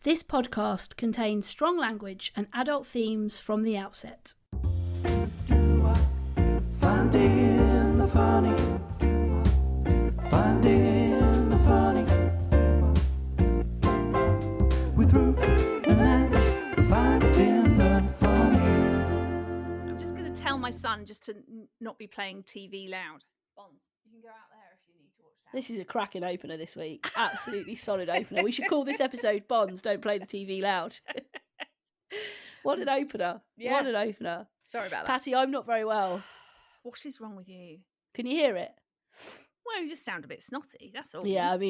This podcast contains strong language and adult themes from the outset. Finding the funny. Finding the funny. With Ruth and Ange. Finding the funny. I'm just going to tell my son just to not be playing TV loud. Bonds, you can go out there if you need to watch that. This is a cracking opener this week. Absolutely solid opener. We should call this episode Bonds, Don't Play the TV Loud. What an opener. Yeah. What an opener. Sorry about that. Patty, I'm not very well. What is wrong with you? Can you hear it? Well, you just sound a bit snotty, that's all. Yeah, I have,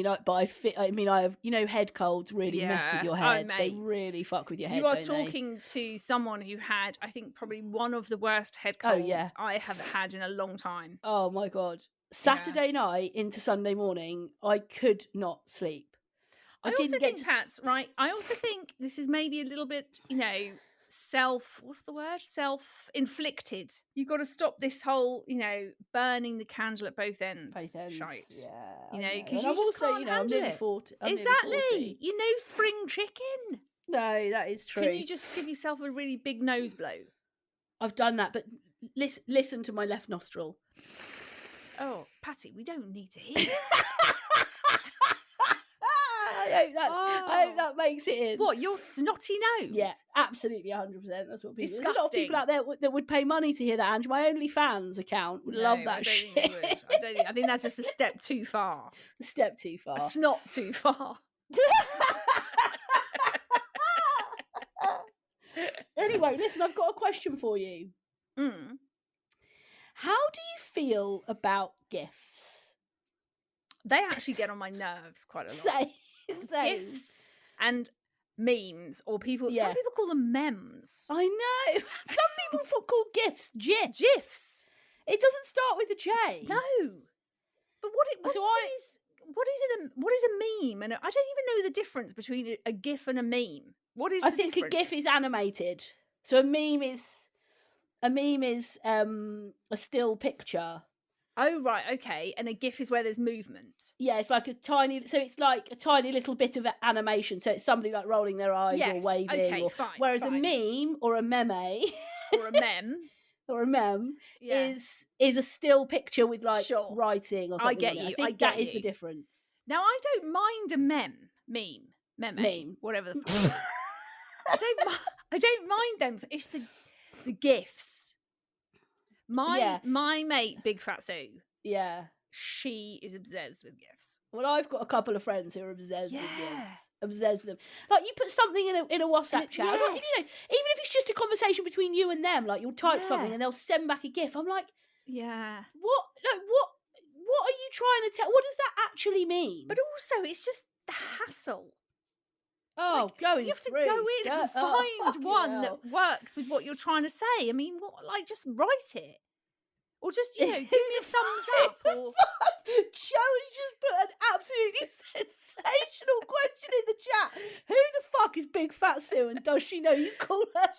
head colds really mess with your head. They really fuck with your head, You are don't they? talking to someone who had, I think, probably one of the worst head colds I have had in a long time. Oh, my God. Saturday night into Sunday morning, I could not sleep. I also think, Pats, right, I also think this is maybe a little bit, self-inflicted. You've got to stop this whole, burning the candle at both ends. Shite. Yeah. Because you just can't handle nearly it. 40. Exactly. You know, spring chicken. No, that is true. Can you just give yourself a really big nose blow? I've done that, but listen to my left nostril. Oh, Patty, we don't need to hear it. I hope that makes it in. What, your snotty nose? Yeah, absolutely 100%. That's what people. Disgusting. There's a lot of people out there that would pay money to hear that, Ange. My OnlyFans account would love that shit. I think that's just a step too far. A step too far. A snot too far. Anyway, listen, I've got a question for you. How do you feel about GIFs? They actually get on my nerves quite a lot. Say. GIFs and memes, or people. Some people call them memes. I know. Some people call GIFs GIFs. GIFs. It doesn't start with a J. No. But what is a meme? And I don't even know the difference between a GIF and a meme. What is? I think a GIF is animated. So a meme is a still picture. Oh, right, okay. And a GIF is where there's movement. Yeah, it's like a tiny little bit of animation. So it's somebody like rolling their eyes or waving. Okay, fine. Whereas a meme or a meme or a mem or a mem is a still picture with like writing or something. I get you. I think that is the difference. Now, I don't mind a meme, whatever the fuck it is. I don't mind them. It's the GIFs. My mate, Big Fat Sue. Yeah. She is obsessed with GIFs. Well, I've got a couple of friends who are obsessed with GIFs. Obsessed with them. Like, you put something in a WhatsApp chat. Like, even if it's just a conversation between you and them, like you'll type something and they'll send back a GIF. I'm like, what? Like, what are you trying to tell? What does that actually mean? But also, it's just the hassle. Oh, you have to go in and find one that works with what you're trying to say. I mean, just write it. Or just, give me a thumbs up. Or... Joe has just put an absolutely sensational question in the chat. Who the fuck is Big Fat Sue, and does she know you call her that?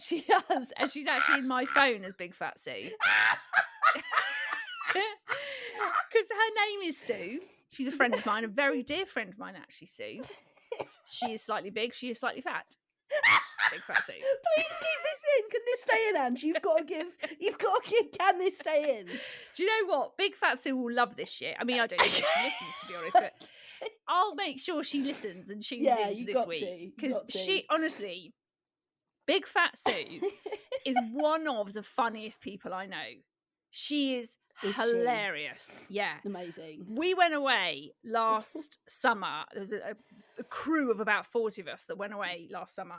She does. And she's actually in my phone as Big Fat Sue. Because her name is Sue. She's a friend of mine, a very dear friend of mine, actually, Sue. She is slightly big, she is slightly fat. Big Fat Sue. Please keep this in. Can this stay in, Ange? You've got to give, can this stay in? Do you know what? Big Fat Sue will love this shit. I mean, I don't know if she listens, to be honest, but I'll make sure she listens and tunes into this week. Because she, honestly, Big Fat Sue is one of the funniest people I know. She is hilarious. Yeah. Amazing. We went away last summer. There was a crew of about 40 of us that went away last summer.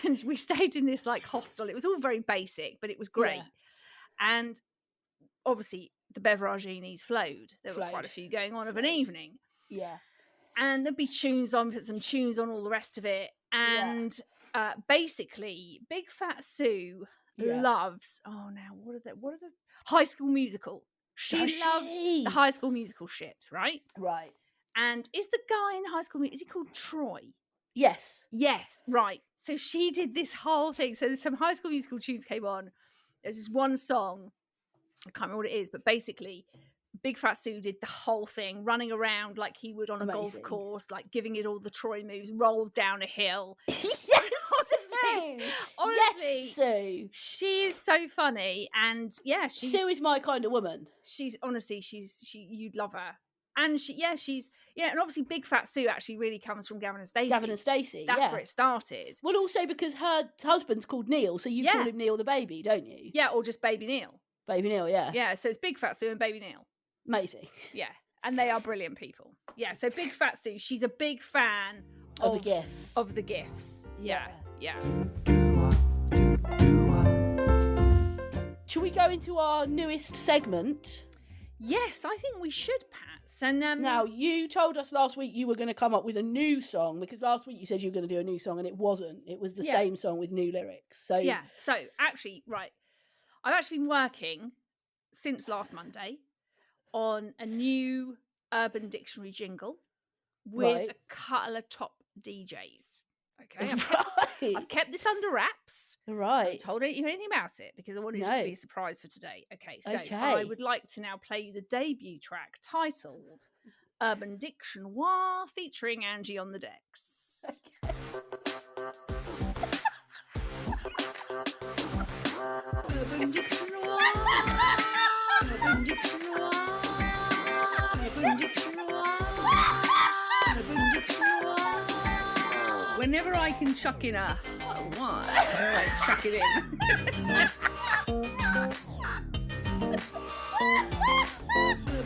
And we stayed in this like hostel. It was all very basic, but it was great. Yeah. And obviously the beveraginis flowed. There were quite a few going on of an evening. Yeah. And there'd be tunes on, put some tunes on, all the rest of it. And basically Big Fat Sue loves what are the High School Musical. She loves the High School Musical shit, right? And is the guy in High School Musical, is he called Troy? Yes, right. So she did this whole thing. So some High School Musical tunes came on. There's this one song, I can't remember what it is, but basically Big Fat Sue did the whole thing, running around like he would on a golf Amazing. course, like giving it all the Troy moves, rolled down a hill. Honestly, yes, Sue. She is so funny, and yeah, Sue is my kind of woman. She's honestly, you'd love her. And and obviously Big Fat Sue actually really comes from Gavin and Stacey. That's where it started. Well, also because her husband's called Neil, so you call him Neil the baby, don't you? Yeah, or just Baby Neil. Baby Neil, yeah. Yeah, so it's Big Fat Sue and Baby Neil. Amazing. Yeah, and they are brilliant people. Yeah, so Big Fat Sue, she's a big fan of the gifts. Yeah. Shall we go into our newest segment? Yes, I think we should, Pats. And now, you told us last week you were going to come up with a new song, because last week you said you were going to do a new song, and it wasn't. It was the same song with new lyrics. So so actually, right, I've actually been working since last Monday on a new Urban Dictionary jingle with a couple of top DJs. Okay, I've kept this under wraps. Right. I haven't told you anything about it because I wanted it to be a surprise for today. Okay, so I would like to now play you the debut track titled Urban Dictionary featuring Angie on the decks. Okay. Urban Dictionary. Urban Dictionary. Urban Dictionary. Urban Dictionary. Whenever I can chuck in a one, I chuck it in.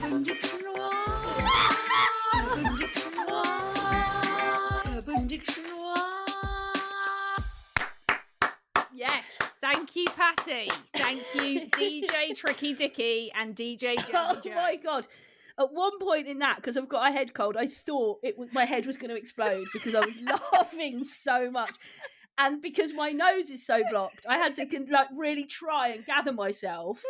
Urban Dictionary. Urban Dictionary. Urban Dictionary. Yes, thank you, Patty. Thank you, DJ Tricky Dicky and DJ Joe. Oh my God. At one point in that, because I've got a head cold, I thought my head was going to explode because I was laughing so much. And because my nose is so blocked, I had to really try and gather myself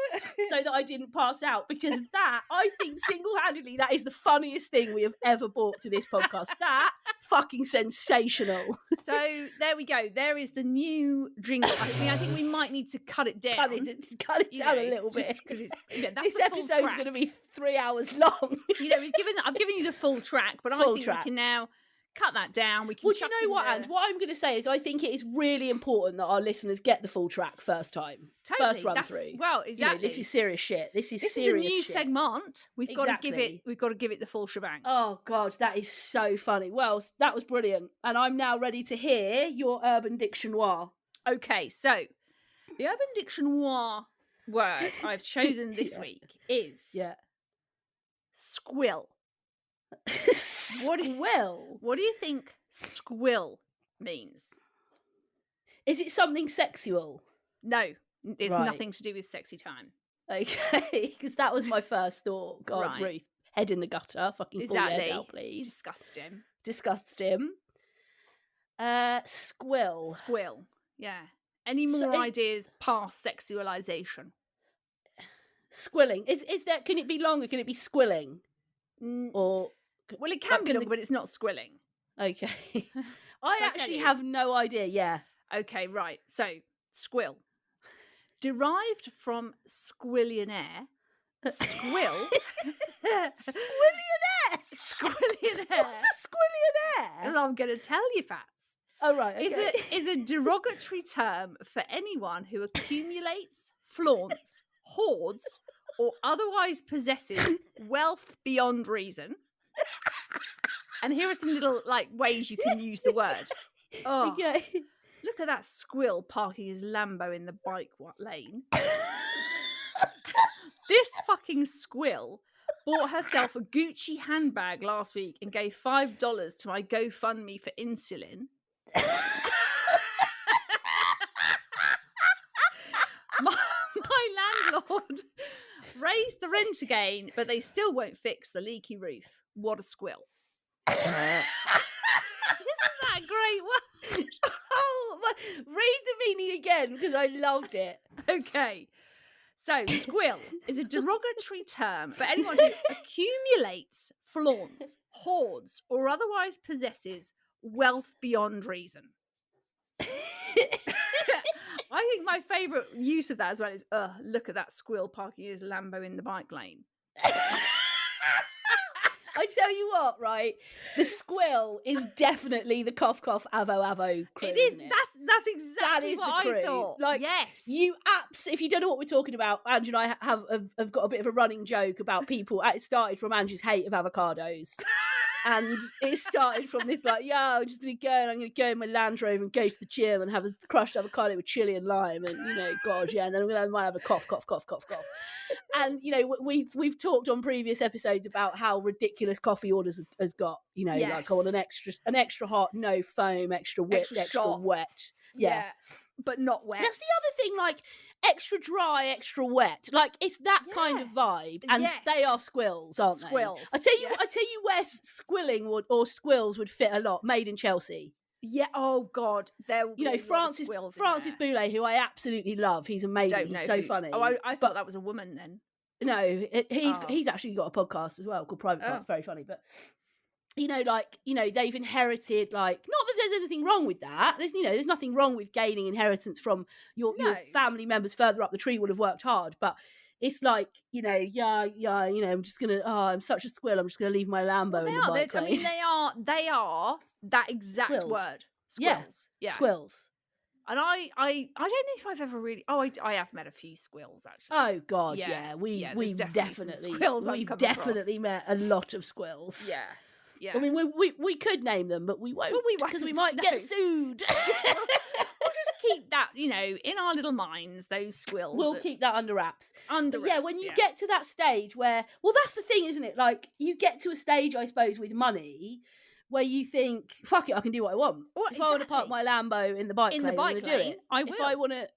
so that I didn't pass out. Because that, I think single-handedly, that is the funniest thing we have ever brought to this podcast. That fucking sensational. So there we go. There is the new jingle. I think we might need to cut it down. Cut it down a little bit because this episode's going to be 3 hours long. I've given you the full track, but I think we can now cut that down. We can. Well, do you know what, Ange? What I'm going to say is I think it is really important that our listeners get the full track first time. Totally. First run through. Well, exactly. This is serious shit. This is serious a new shit. segment. We've got to give it the full shebang. Oh God, that is so funny. Well, that was brilliant. And I'm now ready to hear your Urban Dictionary. Okay, so the Urban Dictionary word I've chosen this week is squill. What do you think squill means? Is it something sexual? No, it's nothing to do with sexy time. Okay, because that was my first thought. God, Ruth, head in the gutter, fucking pull your head out, please. Disgust him. Squill. Yeah. Any more ideas past sexualization? Squilling. Is there? Can it be long or can it be squilling? Or well, it can be long, but it's not squilling. Okay. I actually have no idea. Yeah. Okay. Right. So squill, derived from squillionaire. Squill. Squillionaire. What's a squillionaire? Well, I'm going to tell you, Fats. Oh right. Okay. Is a derogatory term for anyone who accumulates, flaunts, hoards, or otherwise possesses wealth beyond reason. And here are some little ways you can use the word. Oh, okay. Look at that squill parking his Lambo in the bike lane. This fucking squill bought herself a Gucci handbag last week and gave $5 to my GoFundMe for insulin. My landlord raised the rent again, but they still won't fix the leaky roof. What a squill. Isn't that a great word? Read the meaning again because I loved it. Okay. So, squill is a derogatory term for anyone who accumulates, flaunts, hoards, or otherwise possesses wealth beyond reason. I think my favourite use of that as well is, look at that squill parking his Lambo in the bike lane. I tell you what, right? The squill is definitely the cough cough avo avo crew. It is. Isn't it? That's exactly That is what the crew. I thought. Like, yes, if you don't know what we're talking about, Ange and I have got a bit of a running joke about people. It started from Ange's hate of avocados. And it started from this, like, yeah, I'm just going to go and I'm going to go in my Land Rover and go to the gym and have a crushed avocado with chili and lime and, God, yeah, and then I might have a cough. And, we've talked on previous episodes about how ridiculous coffee orders has got, Yes. like I want an extra hot, no foam, extra whipped, extra wet. Yeah. But not wet. That's the other thing, like, extra dry, extra wet. Like, it's that kind of vibe. And they are squills, aren't they? Squills. I tell you where squilling or squills would fit a lot. Made in Chelsea. Yeah. Oh God. There. Francis Boulet, who I absolutely love. He's amazing. He's so funny. Oh, I thought that was a woman then. No, he's actually got a podcast as well called Private Parts. Very funny, but. They've inherited, like, not that there's anything wrong with that. There's nothing wrong with gaining inheritance from your family members further up the tree will have worked hard. But it's like, I'm just going to, I'm such a squill. I'm just going to leave my Lambo in the bike lane. I mean, they are that exact Squills. Word. Squills. Yeah. Squills. And I don't know if I've ever really. I have met a few squills actually. Oh God, yeah. We've definitely met a lot of squills. Yeah. Yeah. I mean, we could name them, but we won't because we might get sued. We'll just keep that, in our little minds, those squills. We'll keep that under wraps. Yeah, when you get to that stage where, well, that's the thing, isn't it? Like, you get to a stage, I suppose, with money where you think, fuck it, I can do what I want. Well, if I want to park my Lambo in the bike lane, I'm going to do it. I will.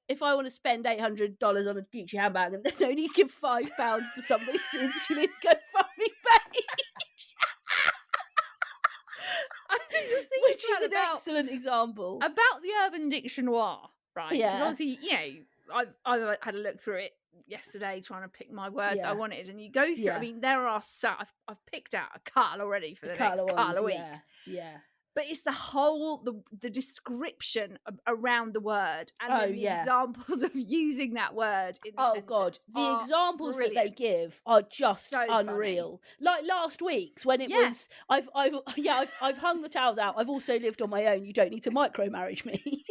If I want to spend $800 on a Gucci handbag and then only give £5 to somebody's insulin GoFundMe page. Which is an excellent example about the Urban Dictionary, right? Yeah. Because obviously, I had a look through it yesterday trying to pick my word that I wanted, and you go through. Yeah. I mean, there are I've picked out a couple already for the next couple of weeks. Yeah. But it's the whole the description around the word and the examples of using that word in the sentence. God, the examples brilliant. that they give are just so unreal. Like last week's when it was I've hung the towels out. I've also lived on my own. You don't need to micro marriage me.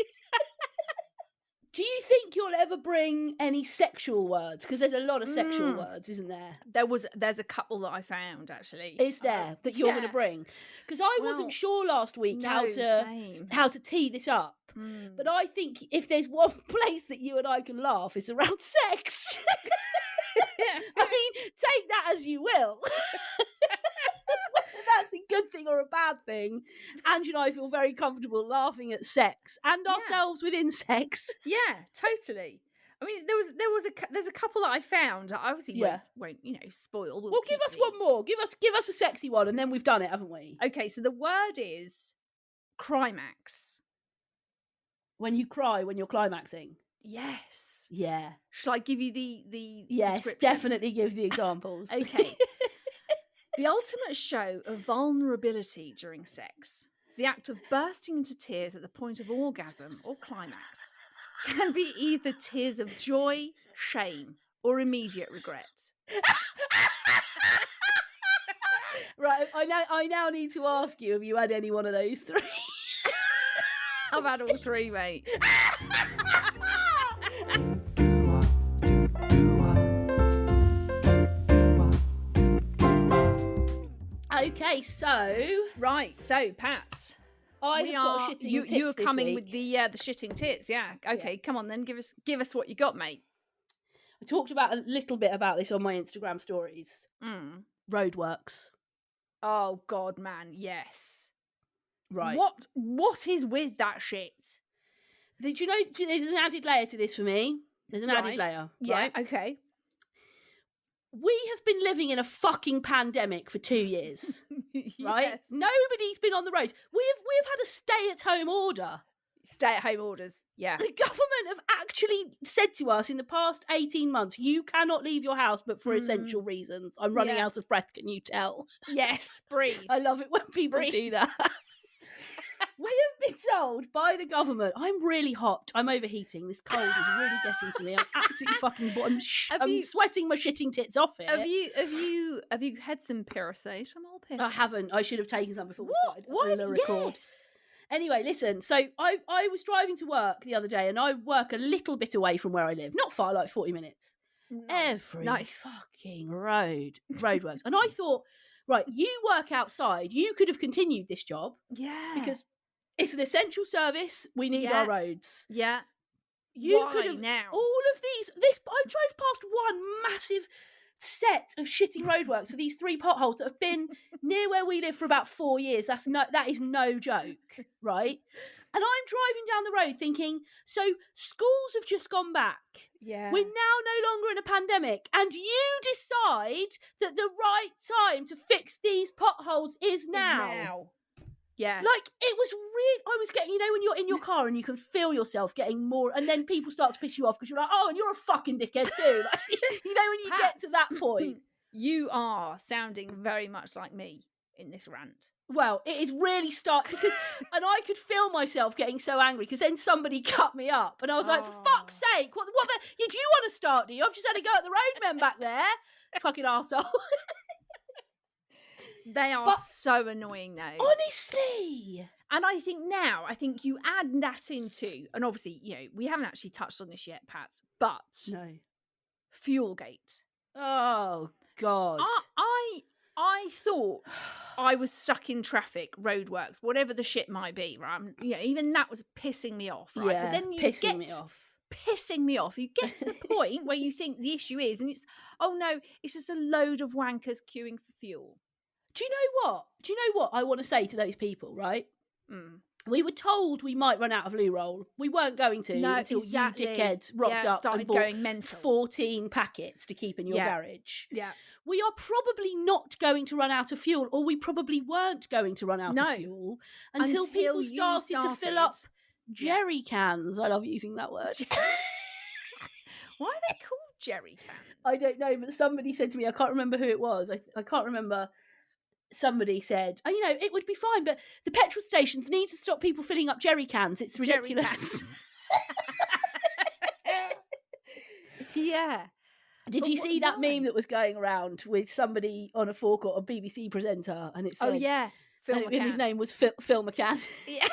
Do you think you'll ever bring any sexual words? Because there's a lot of sexual words, isn't there? There's a couple that I found actually. Is there that you're going to bring? Because I wasn't sure last week how to tee this up. But I think if there's one place that you and I can laugh, it's around sex. I mean, take that as you will. That's a good thing or a bad thing. Ange and I feel very comfortable laughing at sex and ourselves within sex. Yeah, totally. I mean, there's a couple that I found. I obviously won't spoil. Well, give us one more. Give us a sexy one, and then we've done it, haven't we? Okay, so the word is climax. When you cry when you're climaxing. Yes. Yeah. Shall I give you the yes, description? Definitely give the examples. Okay. The ultimate show of vulnerability during sex, the act of bursting into tears at the point of orgasm or climax, can be either tears of joy, shame, or immediate regret. Right, I now need to ask you, have you had any one of those three? I've had all three, mate. Okay, so Pats, I've got shitting tits you were coming this week. with the shitting tits, yeah. Okay, come on then, give us what you got, mate. I talked about a little bit about this on my Instagram stories. Roadworks. Oh God, man, yes. Right. What is with that shit? Did you know there's an added layer to this for me? There's an added layer. Right? Yeah. Okay. We have been living in a fucking pandemic for 2 years, right? Yes. Nobody's been on the roads. We've had a stay-at-home order. Stay-at-home orders, yeah. The government have actually said to us in the past 18 months, you cannot leave your house but for essential reasons. I'm running out of breath, can you tell? Yes, breathe. I love it when people do that. We have been told by the government, I'm really hot, I'm overheating, this cold is really getting to me, I'm absolutely fucking I'm sweating my shitting tits off here. Have you had some paracetamol hairspray? I haven't. I should have taken some before we started the record. Yes. Anyway, listen. So I was driving to work the other day, and I work a little bit away from where I live, not far, like 40 minutes. Every fucking roadworks, and I thought, right, you work outside. You could have continued this job, because it's an essential service. We need our roads. Yeah. You could have now all of these. I drove past one massive set of shitting roadworks for these 3 potholes that have been near where we live for about 4 years. That is no joke, right? And I'm driving down the road thinking, so schools have just gone back. Yeah. We're now no longer in a pandemic, and you decide that the right time to fix these potholes is now. Yeah. Like, it was really, I was getting, when you're in your car and you can feel yourself getting more, and then people start to piss you off because you're like, oh, and you're a fucking dickhead too. Like, when you get to that point. You are sounding very much like me in this rant. Well, it is really because, and I could feel myself getting so angry because then somebody cut me up and I was like, for fuck's sake, what do you want to start, do you? I've just had to go at the roadmen back there. Fucking arsehole. They are so annoying though. Honestly. And I think you add that into, and obviously, we haven't actually touched on this yet, Pats, but no. Fuelgate. Oh, God. I thought I was stuck in traffic, roadworks, whatever the shit might be, right? Even that was pissing me off, right? Yeah, but then pissing me off. You get to the point where you think the issue is, and it's, oh no, it's just a load of wankers queuing for fuel. Do you know what I want to say to those people, right? We were told we might run out of loo roll. We weren't going to until you dickheads rocked up and bought going mental. 14 packets to keep in your garage. Yeah. We are probably not going to run out of fuel, or we probably weren't going to run out of fuel until people started to fill up jerry cans. I love using that word. Why are they called jerry cans? I don't know, but somebody said to me, I can't remember who it was. I can't remember. Somebody said, it would be fine, but the petrol stations need to stop people filling up jerry cans. It's ridiculous. Yeah. Did you see that meme that was going around with somebody on a forecourt, a BBC presenter, and it said, Phil McCann. And his name was Phil McCann. Yeah.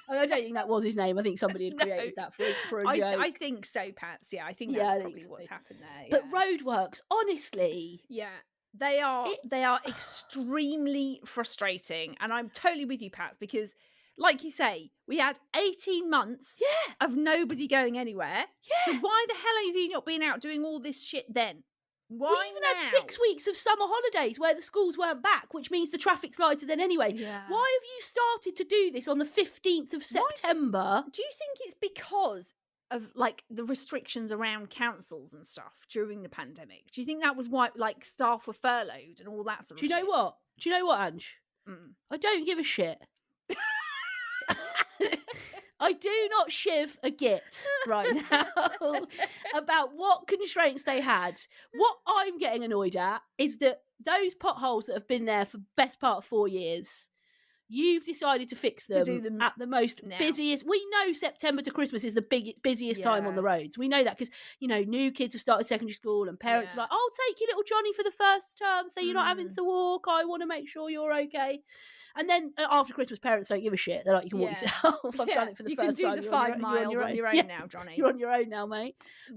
I don't think that was his name. I think somebody had created that for a joke. I think so, Pats. Yeah, I think that's probably what's happened there. But roadworks, honestly. Yeah. They are extremely frustrating, and I'm totally with you, Pats, because, like you say, we had 18 months of nobody going anywhere. Yeah. So why the hell have you not been out doing all this shit then? Why we even had 6 weeks of summer holidays where the schools weren't back, which means the traffic's lighter than anyway. Yeah. Why have you started to do this on the 15th of September? Do you think it's because of like the restrictions around councils and stuff during the pandemic? Do you think that was why like staff were furloughed and all that sort of shit? Do you know what, Ange? I don't give a shit. I do not shiv a git right now about what constraints they had. What I'm getting annoyed at is that those potholes that have been there for best part of 4 years, you've decided to fix them, at the most busiest. We know September to Christmas is the busiest time on the roads. We know that because, new kids have started secondary school and parents are like, I'll take your little Johnny for the first term so you're not having to walk. I want to make sure you're okay. And then after Christmas, parents don't give a shit. They're like, you can walk yourself. I've done it for the first time. You can do the 5 miles on your own now, Johnny. You're on your own now, mate.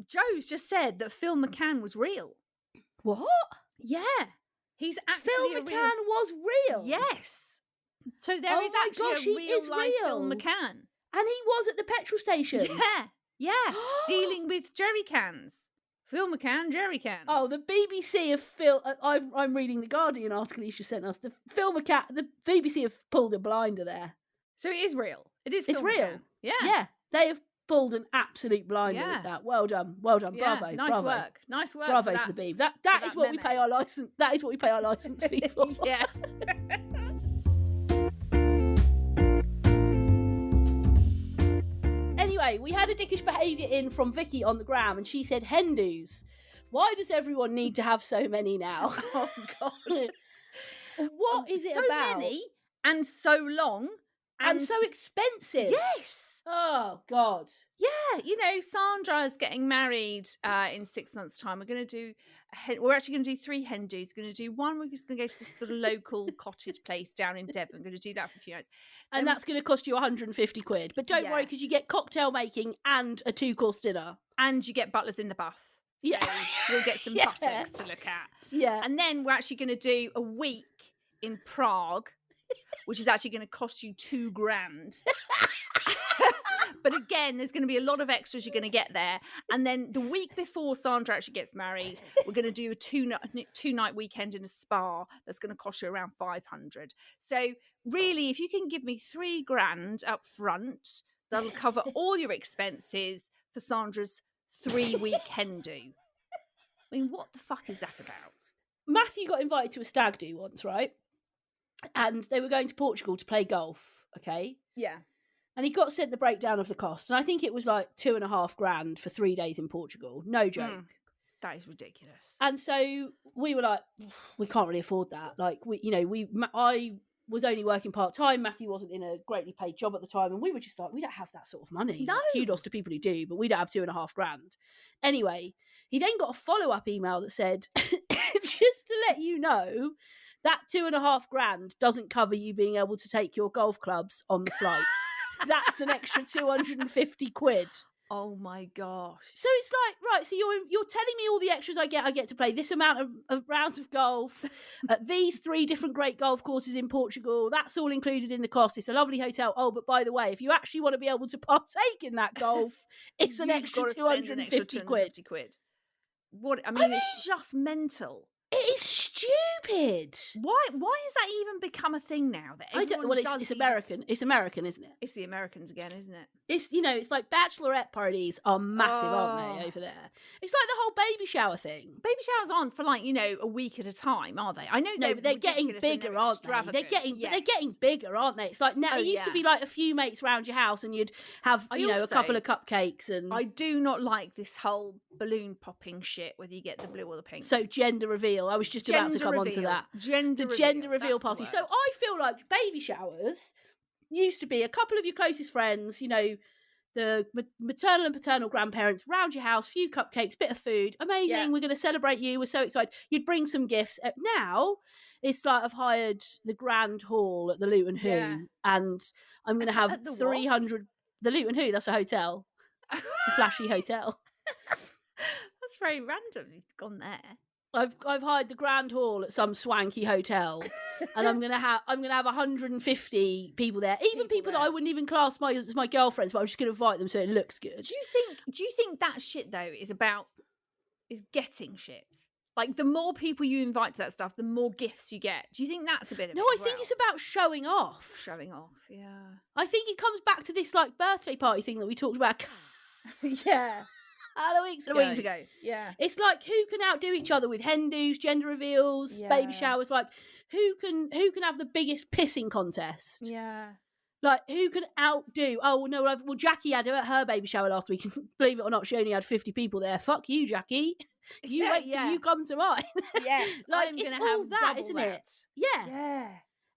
Joe's just said that Phil McCann was real. What? Yeah. He's actually Phil McCann was real? Yes. So there is actually a real life Phil McCann. And he was at the petrol station. Yeah. Dealing with jerry cans. Phil McCann, jerry can. Oh, the BBC have I'm reading the Guardian article you sent us. The BBC have pulled a blinder there. So it is real. It's Phil real. McCann. Yeah. Yeah. They have pulled an absolute blinder with that. Well done. Yeah. Bravo. Nice work. Bravo to the Beeb. That is what we pay our license. That is what we pay our license fee for. Yeah. Anyway, we had a dickish behaviour in from Vicky on the gram, and she said, Hindus, why does everyone need to have so many now? Oh, God. What is it about? So many and so long. And so expensive. Yes. Oh, God. Yeah. Sandra's getting married in 6 months' time. We're going to do we're actually going to do 3 hen do's. We're going to do one. We're just going to go to this sort of local cottage place down in Devon. We're going to do that for a few nights. And that's going to cost you 150 quid. But don't worry, because you get cocktail making and a 2-course dinner. And you get butlers in the buff. Yeah. So you'll get some buttocks to look at. Yeah. And then we're actually going to do a week in Prague, which is actually going to cost you $2,000. But again, there's going to be a lot of extras you're going to get there. And then the week before Sandra actually gets married, we're going to do a two-night weekend in a spa that's going to cost you around 500. So really, if you can give me $3,000 up front, that'll cover all your expenses for Sandra's 3-week hen do. I mean, what the fuck is that about? Matthew got invited to a stag do once, right? And they were going to Portugal to play golf, okay? Yeah. And he got sent the breakdown of the cost. And I think it was like $2,500 for 3 days in Portugal. No joke. That is ridiculous. And so we were like, we can't really afford that. Like, I was only working part-time. Matthew wasn't in a greatly paid job at the time. And we were just like, we don't have that sort of money. No. Like, kudos to people who do, but we don't have $2,500. Anyway, he then got a follow-up email that said, just to let you know, that $2,500 doesn't cover you being able to take your golf clubs on the flight. That's an extra 250 quid. Oh my gosh. So it's like, right, so you're telling me all the extras I get to play this amount of rounds of golf at these 3 different great golf courses in Portugal. That's all included in the cost. It's a lovely hotel. Oh, but by the way, if you actually want to be able to partake in that golf, it's an extra 250 quid. What? I mean, it's just mental. It is stupid. Why has that even become a thing now? That it's American. It's American, isn't it? It's the Americans again, isn't it? It's it's like bachelorette parties are massive, aren't they, over there? It's like the whole baby shower thing. Baby showers aren't for a week at a time, are they? I know they're getting bigger, aren't they? They're getting bigger, aren't they? It's like now it used to be like a few mates around your house and you'd have a couple of cupcakes and. I do not like this whole balloon popping shit, whether you get the blue or the pink. So gender reveal. I was just about to come on to that. Gender reveal party. So I feel like baby showers used to be a couple of your closest friends, the maternal and paternal grandparents round your house, few cupcakes, bit of food. Amazing. Yeah. We're going to celebrate you. We're so excited. You'd bring some gifts. Now it's like I've hired the Grand Hall at the Luton Hoo and I'm going to have 300. The Luton Hoo, that's a hotel. It's a flashy hotel. That's very random. You've gone there. I've hired the Grand Hall at some swanky hotel, and I'm gonna have 150 people there. Even people that I wouldn't even class as my girlfriends, but I'm just gonna invite them so it looks good. Do you think that shit though is getting shit? Like the more people you invite to that stuff, the more gifts you get. Do you think that's a bit of No, I think it's about showing off. Showing off, yeah. I think it comes back to this like birthday party thing that we talked about. Yeah. Weeks ago. Yeah. It's like who can outdo each other with hen do's, gender reveals, baby showers. Like who can have the biggest pissing contest? Yeah. Like who can outdo? Oh no! Well, Jackie had her baby shower last week. Believe it or not, she only had 50 people there. Fuck you, Jackie. You wait till you come to mine. Yes, like I'm it's gonna all have that, isn't it? Yeah. Yeah.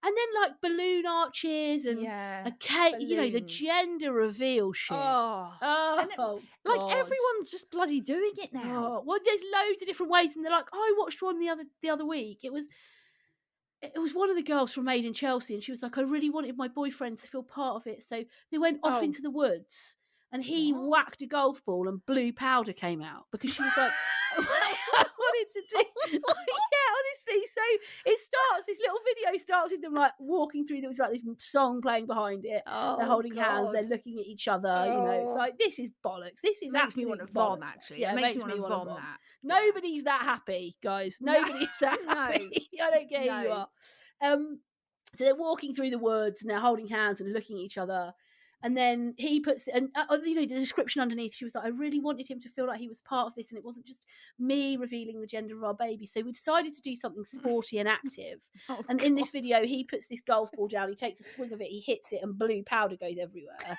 And then like balloon arches and a cake, the gender reveal shit. Like everyone's just bloody doing it now. Well, there's loads of different ways, and they're like, I watched one the other week. It was one of the girls from Made in Chelsea, and she was like, I really wanted my boyfriend to feel part of it, so they went off into the woods. And he whacked a golf ball and blue powder came out because she was like, I wanted to do. Honestly. So this little video starts with them like walking through. There was like this song playing behind it. They're holding hands. They're looking at each other. It's like, this is bollocks. This is makes me want to vom, actually. Yeah, it makes me want to vom that. Nobody's that happy, guys. Nobody's that happy. I don't care who you are. So they're walking through the woods and they're holding hands and looking at each other. And then he puts, the description underneath, she was like, I really wanted him to feel like he was part of this and it wasn't just me revealing the gender of our baby. So we decided to do something sporty and active. And in this video, he puts this golf ball down, he takes a swing of it, he hits it and blue powder goes everywhere.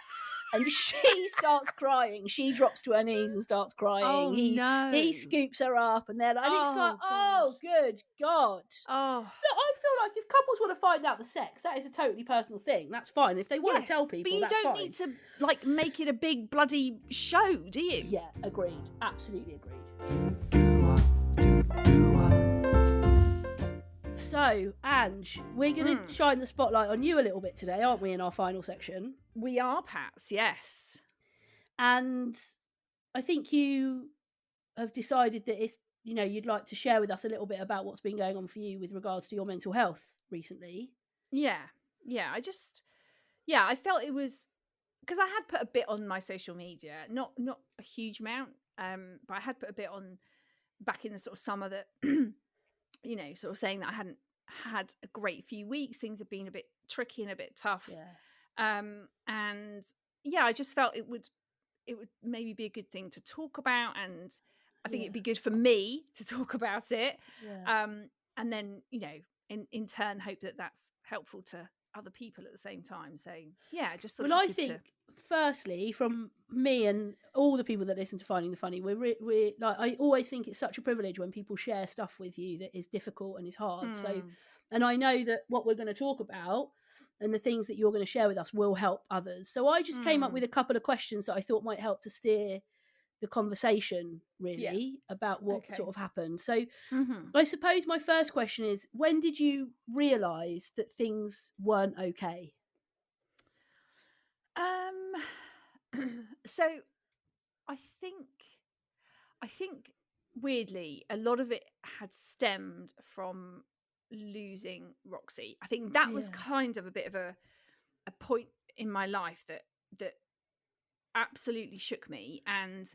And she starts crying. She drops to her knees and starts crying. He scoops her up and they're like, and it's like, good God. Oh. Look, I feel like if couples want to find out the sex, that is a totally personal thing. That's fine. If they want to tell people, but you don't need to like make it a big bloody show, do you? Yeah, agreed. Absolutely agreed. So, Ange, we're going to shine the spotlight on you a little bit today, aren't we, in our final section? We are, Pats, yes. And I think you have decided that it's, you'd like to share with us a little bit about what's been going on for you with regards to your mental health recently. Yeah. I felt it was, because I had put a bit on my social media, not a huge amount, but I had put a bit on back in the sort of summer that, sort of saying that I hadn't had a great few weeks. Things have been a bit tricky and a bit tough. Yeah. And yeah, I just felt it would maybe be a good thing to talk about, and I think it'd be good for me to talk about it. Yeah. And then, in turn, hope that that's helpful to other people at the same time. So yeah, I just thought. Well, I think firstly, from me and all the people that listen to Finding the Funny, we're like, I always think it's such a privilege when people share stuff with you that is difficult and is hard. So, and I know that what we're going to talk about and the things that you're going to share with us will help others. So I just came up with a couple of questions that I thought might help to steer the conversation really about what sort of happened. So I suppose my first question is, when did you realise that things weren't okay? So I think weirdly a lot of it had stemmed from losing Roxy. I think that was kind of a bit of a point in my life that absolutely shook me, and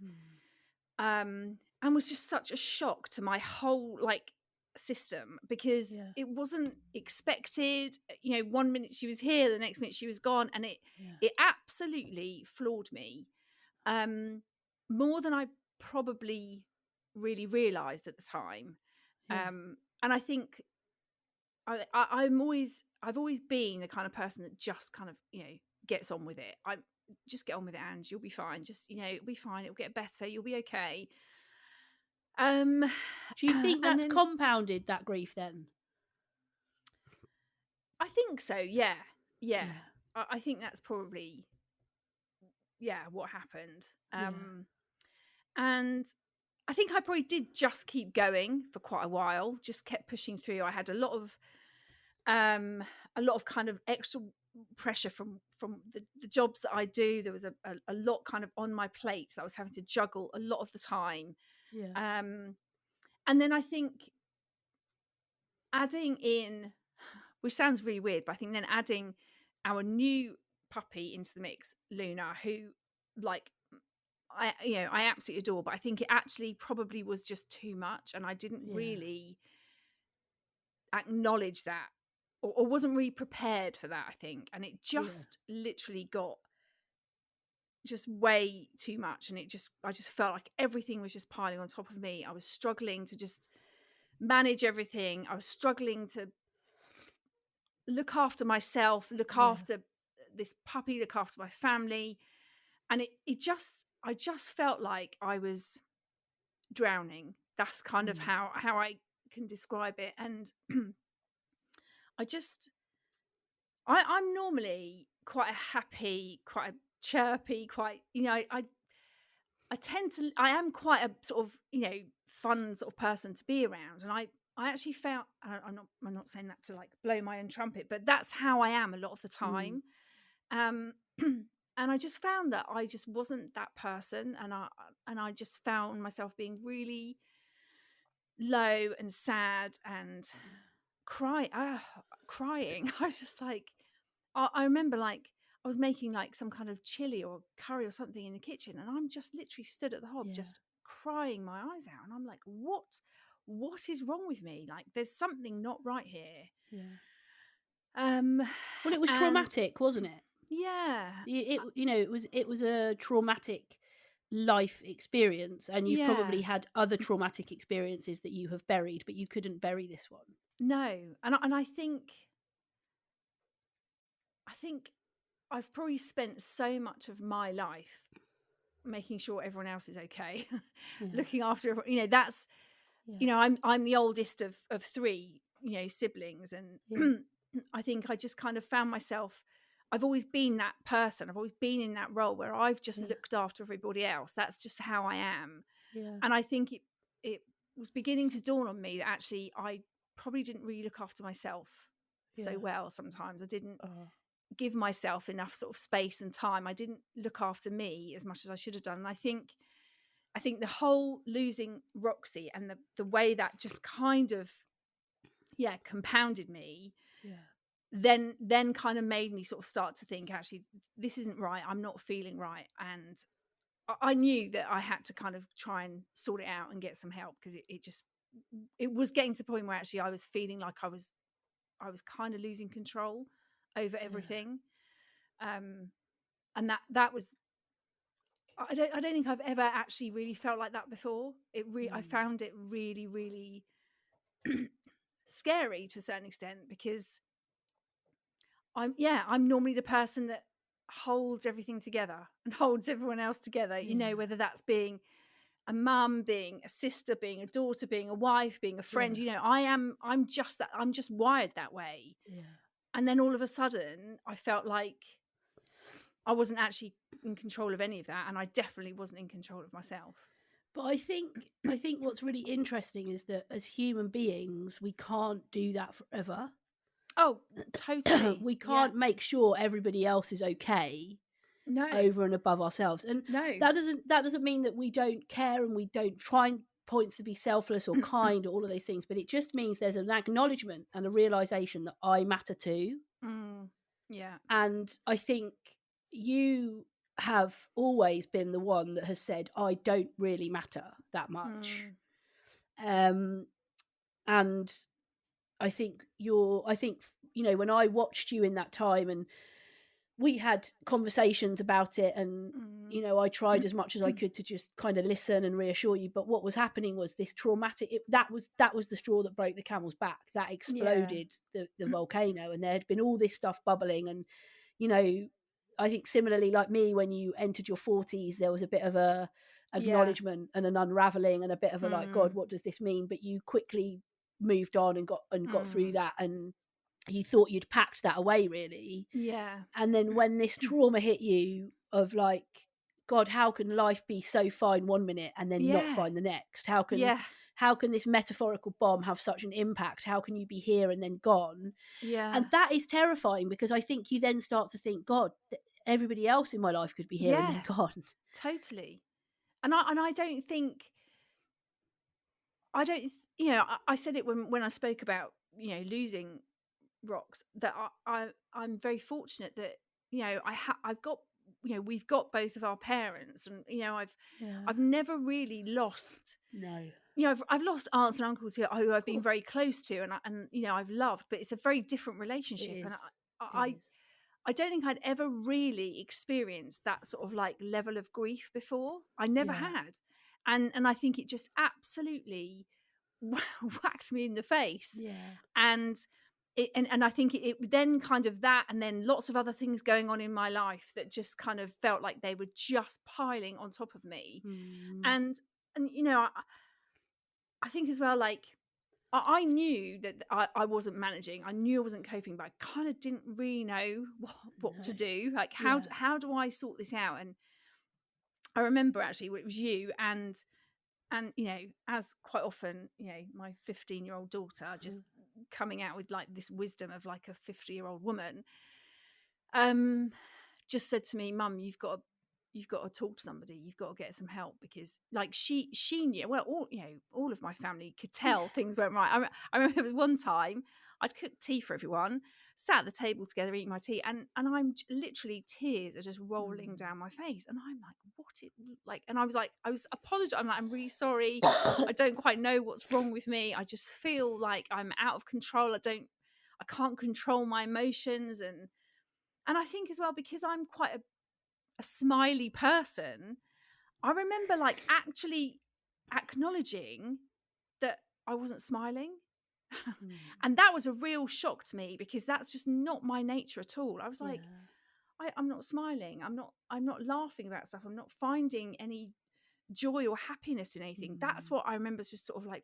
was just such a shock to my whole system, because it wasn't expected. 1 minute she was here, the next minute she was gone, and it absolutely floored me, more than I probably really realized at the time. And I think I've always been the kind of person that just kind of gets on with it. Just get on with it, Ange, you'll be fine. Just it'll be fine, it'll get better, you'll be okay. Do you think that's compounded that grief then? I think so, yeah. I think that's probably what happened. And I think I probably did just keep going for quite a while, just kept pushing through. I had a lot of kind of extra pressure from the jobs that I do. There was a lot kind of on my plate that I was having to juggle a lot of the time. And then I think adding in, which sounds really weird, but I think then adding our new puppy into the mix, Luna, who I absolutely adore, but I think it actually probably was just too much, and I didn't really acknowledge that, or wasn't really prepared for that, I think. And it just literally got just way too much, and I just felt like everything was just piling on top of me. I was struggling to just manage everything. I was struggling to look after myself, look after this puppy, look after my family, and I just felt like I was drowning. That's kind of how I can describe it. And I'm normally quite a happy, quite a chirpy, quite, I am quite a sort of, fun sort of person to be around. And I actually felt, I'm not saying that to blow my own trumpet, but that's how I am a lot of the time. And I just found that I just wasn't that person, and I just found myself being really low and sad and crying. I was just I remember I was making some kind of chili or curry or something in the kitchen, and I'm just literally stood at the hob just crying my eyes out, and I'm like, what is wrong with me? There's something not right here. Well, it was traumatic, wasn't it? Yeah. It was a traumatic life experience, and you've probably had other traumatic experiences that you have buried, but you couldn't bury this one. No. And I think I've probably spent so much of my life making sure everyone else is okay, looking after everyone. That's, I'm the oldest of three, siblings, and I think I just kind of found myself. I've always been that person. I've always been in that role where I've just looked after everybody else. That's just how I am. And I think it was beginning to dawn on me that actually I probably didn't really look after myself so well sometimes. I didn't give myself enough sort of space and time. I didn't look after me as much as I should have done. And I think the whole losing Roxy and the way that just kind of compounded me then kind of made me sort of start to think, actually, this isn't right. I'm not feeling right. And I knew that I had to kind of try and sort it out and get some help, because it was getting to the point where actually I was feeling like I was kind of losing control over everything. And that was, I don't think I've ever actually really felt like that before. I found it really, really scary to a certain extent, because I'm normally the person that holds everything together and holds everyone else together, you know, whether that's being a mum, being a sister, being a daughter, being a wife, being a friend. You know, I'm just that. I'm just wired that way. And then all of a sudden I felt like I wasn't actually in control of any of that, and I definitely wasn't in control of myself. But I think what's really interesting is that as human beings, we can't do that forever. Oh, totally. We can't make sure everybody else is okay over and above ourselves. And that doesn't mean that we don't care and we don't try points to be selfless or kind or all of those things, but it just means there's an acknowledgement and a realization that I matter too. And I think you have always been the one that has said, I don't really matter that much. And I think you know, when I watched you in that time and we had conversations about it, and you know, I tried as much as I could to just kind of listen and reassure you, but what was happening was this traumatic, that was the straw that broke the camel's back. That exploded the volcano, and there had been all this stuff bubbling. And you know, I think similarly, like me, when you entered your 40s, there was a bit of a acknowledgement and an unraveling and a bit of a like, God, what does this mean? But you quickly moved on and got through that, and you thought you'd packed that away, really. And then when this trauma hit you of like, God, how can life be so fine one minute and then not fine the next? How can this metaphorical bomb have such an impact? How can you be here and then gone? And that is terrifying, because I think you then start to think, God, everybody else in my life could be here and then gone. Totally. And I don't think, you know, I said it when I spoke about, you know, losing Rox, that I'm very fortunate that, you know, I've got, you know, we've got both of our parents, and you know, I've never really lost. You know, I've lost aunts and uncles who I've been very close to, and you know, I've loved, but it's a very different relationship. And I don't think I'd ever really experienced that sort of like level of grief before. I never had. And I think it just absolutely whacked me in the face. And I think it then kind of that, and then lots of other things going on in my life that just kind of felt like they were just piling on top of me. And you know, I think as well, like I knew that I wasn't managing. I knew I wasn't coping, but I kind of didn't really know what to do. Like how do I sort this out? And I remember actually it was you and you know, as quite often, you know, my 15-year-old daughter just coming out with like this wisdom of like a 50-year-old woman, just said to me, Mum, you've got to talk to somebody. You've got to get some help, because like she knew, well, all of my family could tell things weren't right. I remember there was one time I'd cooked tea for everyone, sat at the table together eating my tea, and I'm literally, tears are just rolling down my face, and I'm like, and I was apologizing. I'm like, I'm really sorry. I don't quite know what's wrong with me. I just feel like I'm out of control. I can't control my emotions, and I think as well, because I'm quite a smiley person, I remember like actually acknowledging that I wasn't smiling. And that was a real shock to me, because that's just not my nature at all. I was like, I'm not smiling. I'm not laughing about stuff. I'm not finding any joy or happiness in anything. That's what I remember, just sort of like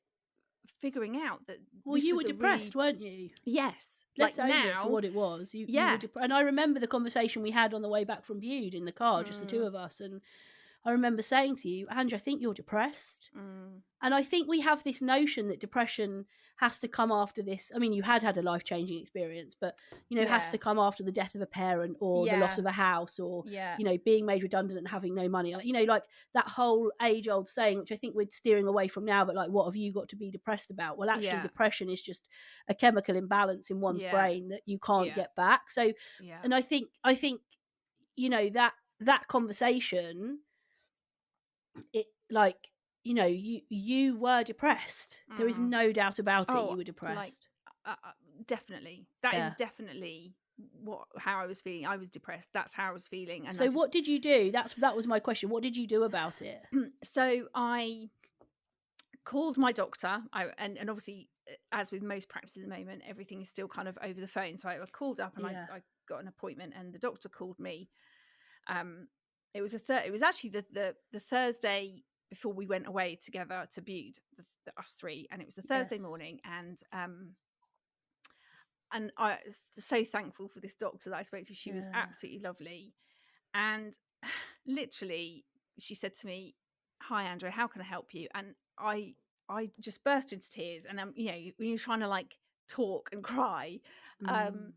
figuring out that. Well, you were depressed, weren't you? Yes. Let's own it for what it was. You were and I remember the conversation we had on the way back from Bude in the car, just the two of us. And I remember saying to you, Ange, I think you're depressed. And I think we have this notion that depression has to come after this. I mean, you had a life-changing experience, but, has to come after the death of a parent or the loss of a house or, being made redundant and having no money. Like that whole age-old saying, which I think we're steering away from now, but like, what have you got to be depressed about? Well, actually, depression is just a chemical imbalance in one's brain that you can't get back. So, and I think, that conversation, it like, you were depressed. There is no doubt about it. You were depressed. Definitely. That is definitely how I was feeling. I was depressed. That's how I was feeling. And so what did you do? That was my question. What did you do about it? So I called my doctor. And obviously, as with most practices at the moment, everything is still kind of over the phone. So I called up and I got an appointment, and the doctor called me. It was actually the Thursday before we went away together to Bude, us three, and it was the Thursday morning, and I was so thankful for this doctor that I spoke to. She was absolutely lovely, and literally she said to me, "Hi, Andrea, how can I help you?" And I just burst into tears, and when you're trying to like talk and cry, and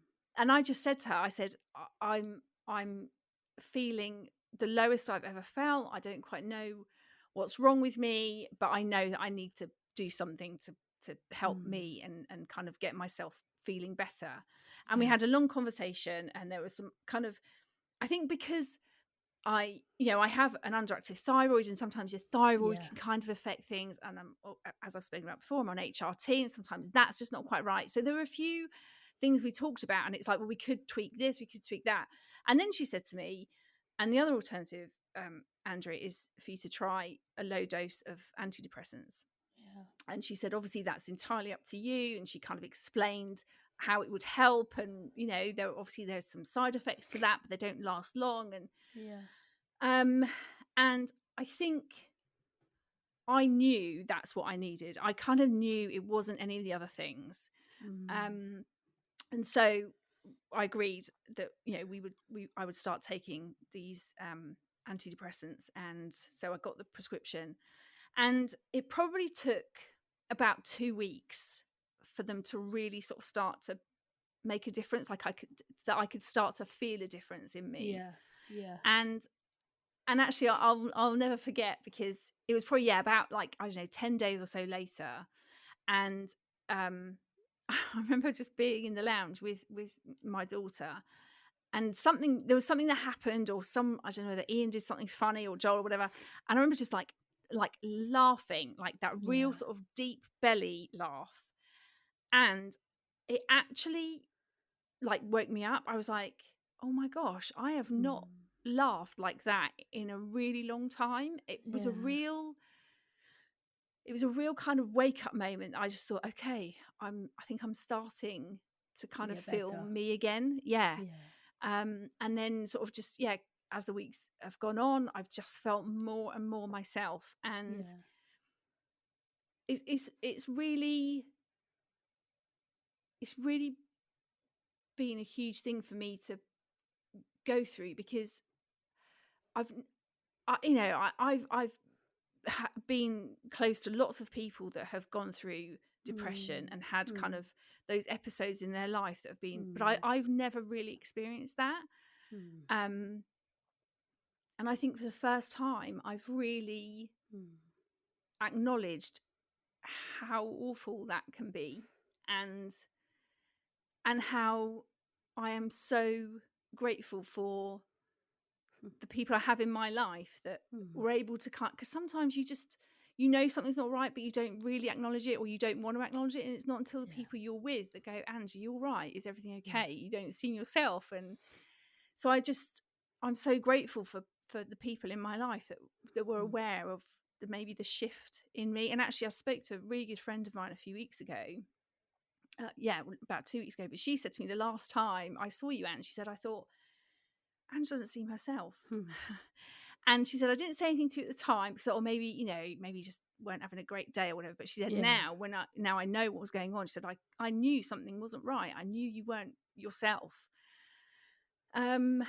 I just said to her, I said, I'm feeling the lowest I've ever felt. I don't quite know what's wrong with me, but I know that I need to do something to help me and kind of get myself feeling better. And we had a long conversation, and there was some kind of, I think because I have an underactive thyroid, and sometimes your thyroid can kind of affect things. And as I've spoken about before, I'm on HRT, and sometimes that's just not quite right. So there were a few things we talked about, and it's like, well, we could tweak this, we could tweak that. And then she said to me, and the other alternative, Andrea, is for you to try a low dose of antidepressants. And she said, obviously, that's entirely up to you. And she kind of explained how it would help. And, there's some side effects to that, but they don't last long. And and I think I knew that's what I needed. I kind of knew it wasn't any of the other things. And so I agreed that, I would start taking these antidepressants. And so I got the prescription, and it probably took about 2 weeks for them to really sort of start to make a difference. Like I could start to feel a difference in me. And actually I'll never forget, because it was probably about like, I don't know, 10 days or so later. And I remember just being in the lounge with my daughter, and there was something that happened, or I don't know, that Ian did something funny, or Joel or whatever. And I remember just like laughing, like that real sort of deep belly laugh. And it actually like woke me up. I was like, oh my gosh, I have not laughed like that in a really long time. It was a real kind of wake up moment. I just thought, okay, I think I'm starting to kind of feel better. Me again. And then sort of just, as the weeks have gone on, I've just felt more and more myself. And it's really been a huge thing for me to go through, because I've been close to lots of people that have gone through depression and had kind of those episodes in their life that have been, but I've never really experienced that. And I think for the first time, I've really acknowledged how awful that can be, and how I am so grateful for the people I have in my life that were able to cut, because sometimes something's not right, but you don't really acknowledge it, or you don't want to acknowledge it. And it's not until the people you're with that go, Angie, you're right. Is everything okay? You don't see yourself. And so I'm so grateful for the people in my life that were aware of maybe the shift in me. And actually I spoke to a really good friend of mine a few weeks ago. About 2 weeks ago. But she said to me, the last time I saw you, Anne, she said, I thought, Ange doesn't seem herself. And she said, I didn't say anything to you at the time, because maybe you just weren't having a great day or whatever. But she said, now I know what was going on. She said, I knew something wasn't right. I knew you weren't yourself. So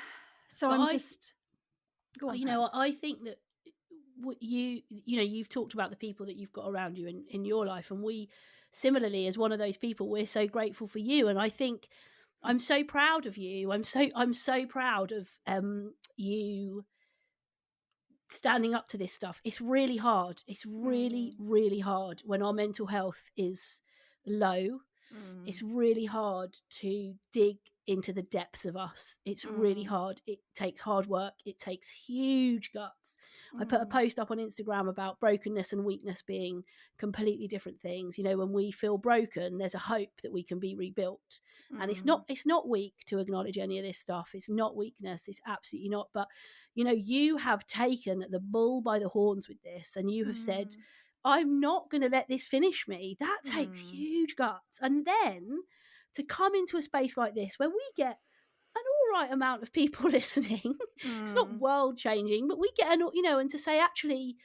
but I'm just... Go on, I think that you've talked about the people that you've got around you in your life, and we similarly, as one of those people, we're so grateful for you. And I think I'm so proud of you. I'm so proud of you standing up to this stuff. It's really hard. It's really, really hard when our mental health is low. It's really hard to dig into the depths of us. It's really hard. It takes hard work. It takes huge guts. I put a post up on Instagram about brokenness and weakness being completely different things. When we feel broken, there's a hope that we can be rebuilt. And it's not weak to acknowledge any of this stuff. It's not weakness. It's absolutely not. But you have taken the bull by the horns with this, and you have said, I'm not going to let this finish me. That takes huge guts. And then to come into a space like this where we get an all right amount of people listening, it's not world changing, but we get and to say, actually,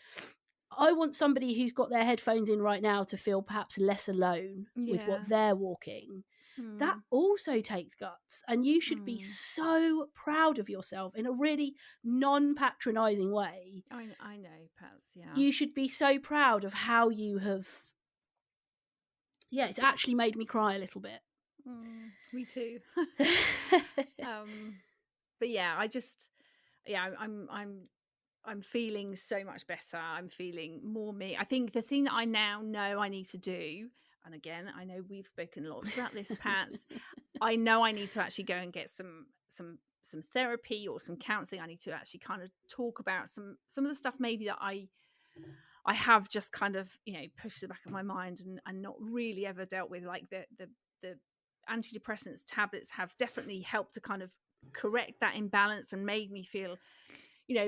I want somebody who's got their headphones in right now to feel perhaps less alone with what they're walking. That also takes guts, and you should be so proud of yourself in a really non-patronizing way. I know, Pats. Yeah, you should be so proud of how you have. Yeah, it's actually made me cry a little bit. Me too. But yeah, I'm feeling so much better. I'm feeling more me. I think the thing that I now know I need to do. And again, I know we've spoken lots about this, Pats. I know I need to actually go and get some therapy or some counselling. I need to actually kind of talk about some of the stuff maybe that I have just kind of pushed to the back of my mind and not really ever dealt with. Like the antidepressants tablets have definitely helped to kind of correct that imbalance and made me feel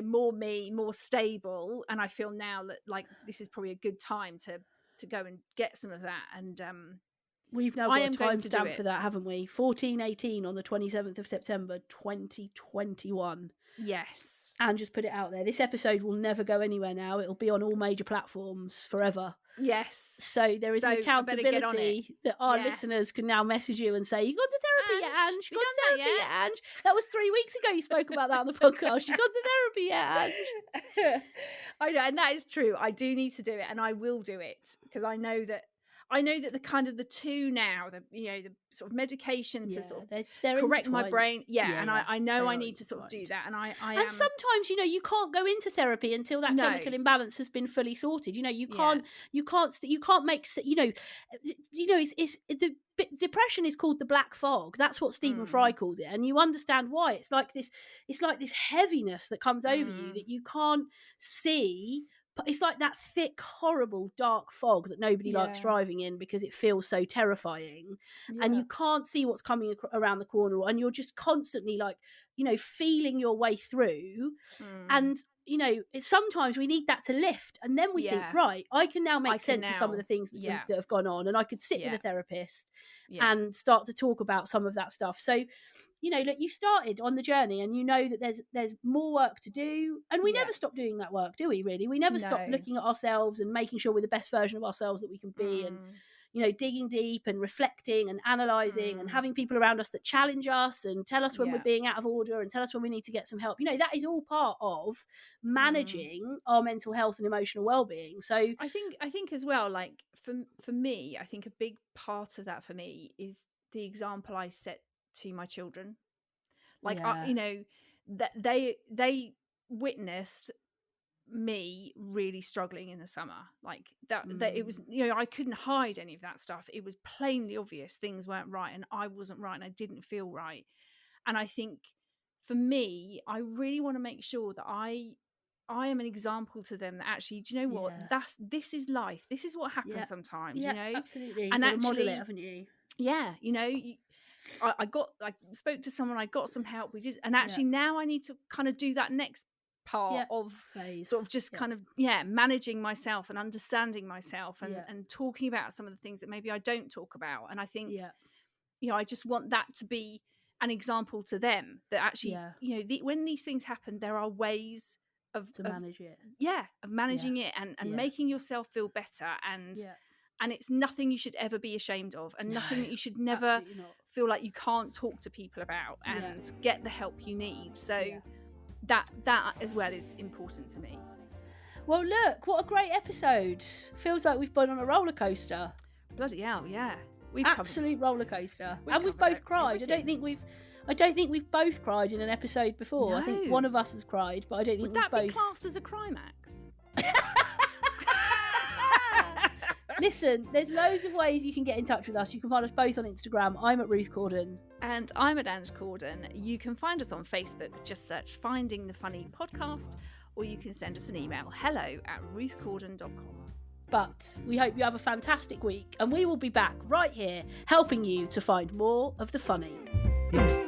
more me, more stable. And I feel now that like this is probably a good time to go and get some of that. And we've now got a timestamp for that, haven't we? 14/18 on the 27th of September 2021. Yes. And just put it out there. This episode will never go anywhere now. It'll be on all major platforms forever. Yes. So there is an accountability that our listeners can now message you and say, you got to therapy yet, Ange? You got to therapy yet, Ange? That was 3 weeks ago you spoke about that on the podcast. You got to therapy yet, Ange? I know, and that is true. I do need to do it, and I will do it, because I know that the kind of the two now, the sort of medication to sort of correct my brain. And I know I need to sort of do that. And sometimes, you can't go into therapy until that chemical imbalance has been fully sorted. You can't make, depression is called the black fog. That's what Stephen Fry calls it. And you understand why. It's like this heaviness that comes over you that you can't see. It's like that thick, horrible, dark fog that nobody likes driving in because it feels so terrifying. And you can't see what's coming around the corner, and you're just constantly feeling your way through. And, sometimes we need that to lift. And then we think, right, I can now make sense of some of the things that have gone on. And I could sit with a therapist and start to talk about some of that stuff. So, look, you started on the journey, and that there's more work to do, and we never stop doing that work, do we? Really, we never stop looking at ourselves and making sure we're the best version of ourselves that we can be, and digging deep and reflecting and analysing and having people around us that challenge us and tell us when we're being out of order and tell us when we need to get some help. That is all part of managing our mental health and emotional well-being. So I think as well, like for me, I think a big part of that for me is the example I set to my children. Like that they witnessed me really struggling in the summer, like that it was I couldn't hide any of that stuff. It was plainly obvious things weren't right, and I wasn't right, and I didn't feel right. And I think for me, I really want to make sure that I am an example to them that actually, do you know what, this is life, this is what happens sometimes. Absolutely. And actually model it, haven't you? I spoke to someone, I got some help, and actually now I need to kind of do that next part of phase, sort of just kind of managing myself and understanding myself and talking about some of the things that maybe I don't talk about. And I think I just want that to be an example to them that actually when these things happen, there are ways of manage it of managing it and making yourself feel better, and it's nothing you should ever be ashamed of, and nothing that you should never feel like you can't talk to people about and get the help you need. So that as well is important to me. Well, look, what a great episode. Feels like we've been on a roller coaster. Bloody hell, yeah. We've Absolute roller coaster. And we've both cried. Everything. I don't think we've both cried in an episode before. No. I think one of us has cried, but I don't think Would that we've be both. classed as a climax? Listen, there's loads of ways you can get in touch with us. You can find us both on Instagram. I'm at Ruth Corden. And I'm at Ange Corden. You can find us on Facebook. Just search Finding the Funny Podcast, or you can send us an email, hello@ruthcorden.com. But we hope you have a fantastic week, and we will be back right here helping you to find more of the funny. Yeah.